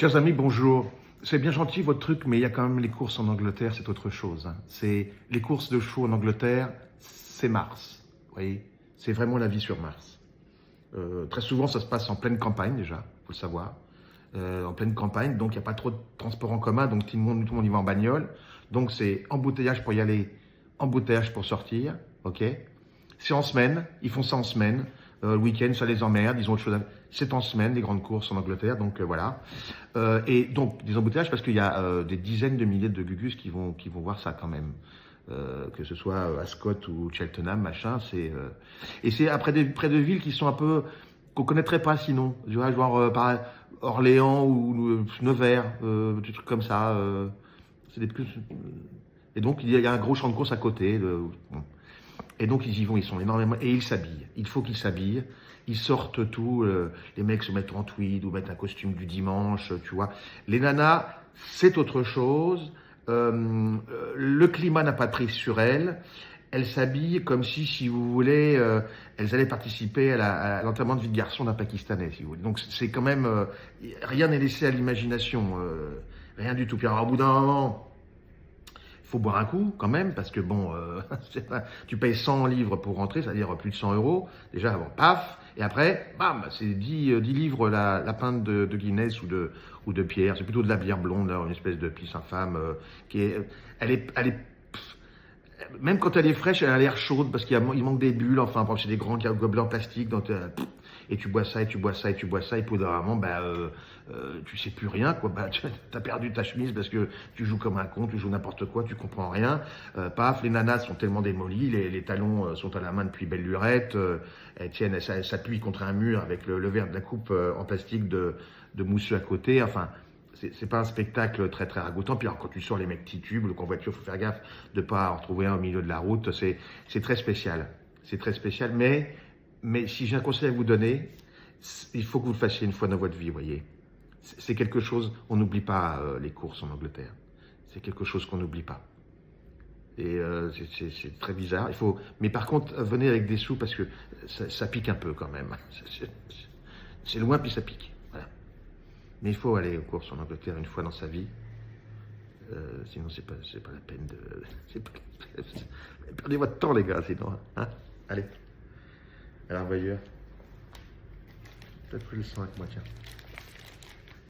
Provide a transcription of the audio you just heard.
Chers amis, bonjour. C'est bien gentil votre truc, mais il y a quand même les courses en Angleterre, c'est autre chose, hein. C'est les courses de chevaux en Angleterre, c'est Mars. Vous voyez, c'est vraiment la vie sur Mars. Très souvent, ça se passe en pleine campagne déjà, faut le savoir. En pleine campagne, donc il n'y a pas trop de transport en commun, donc tout le monde y va en bagnole. Donc c'est embouteillage pour y aller, embouteillage pour sortir, ok. C'est en semaine, ils font ça en semaine. Le week-end, ça les emmerde, ils ont autre chose à... C'est en semaine, les grandes courses en Angleterre, donc voilà. Et donc, des embouteillages parce qu'il y a des dizaines de milliers de gugus qui vont voir ça quand même. Que ce soit Ascot ou Cheltenham, machin, et c'est après près de villes qui sont un peu qu'on connaîtrait pas sinon, tu vois, genre par Orléans ou Nevers, des trucs comme ça. C'est des plus... Et donc il y a un gros champ de course à côté. Bon. Et donc ils y vont, ils sont énormément et ils s'habillent. Il faut qu'ils s'habillent. Ils sortent tout. Les mecs se mettent en tweed ou mettent un costume du dimanche, tu vois. Les nanas, c'est autre chose. Le climat n'a pas de prise sur elles. Elles s'habillent comme si vous voulez, elles allaient participer à l'enterrement de vie de garçon d'un Pakistanais, si vous voulez. Donc c'est quand même, rien n'est laissé à l'imagination, rien du tout. Puis alors, au bout d'un moment, il faut boire un coup quand même, parce que bon, tu payes 100 livres pour rentrer, c'est-à-dire plus de 100 euros. Déjà, bon, paf, et après, bam, c'est 10 livres la pinte de Guinness ou de Pierre. C'est plutôt de la bière blonde, là, une espèce de pisse infâme, qui est, elle est même quand elle est fraîche, elle a l'air chaude parce il manque des bulles. Enfin, c'est des grands gobelets en plastique. Et tu bois ça, et tu bois ça, et tu bois ça. Et puis, vraiment, tu sais plus rien, quoi. Tu as perdu ta chemise parce que tu joues comme un con, tu joues n'importe quoi, tu comprends rien. Paf, les nanas sont tellement démolies, les talons sont à la main depuis belle lurette. Elles s'appuient contre un mur avec le verre de la coupe en plastique de mousseux à côté. Enfin, c'est pas un spectacle très très ragoûtant. Puis alors, quand tu sors les mecs titubent, donc en voiture, faut faire gaffe de pas en retrouver un au milieu de la route. C'est très spécial. C'est très spécial. Mais si j'ai un conseil à vous donner, il faut que vous le fassiez une fois dans votre vie, vous voyez. C'est quelque chose, on n'oublie pas les courses en Angleterre. C'est quelque chose qu'on n'oublie pas. Et c'est très bizarre. Mais par contre, venez avec des sous parce que ça pique un peu quand même. C'est loin puis ça pique. Voilà. Mais il faut aller aux courses en Angleterre une fois dans sa vie. Sinon, c'est pas la peine de... Perdez votre temps, les gars, sinon. Hein. Allez. Alors, voyeur. Peut-être que je le sens avec moi, tiens.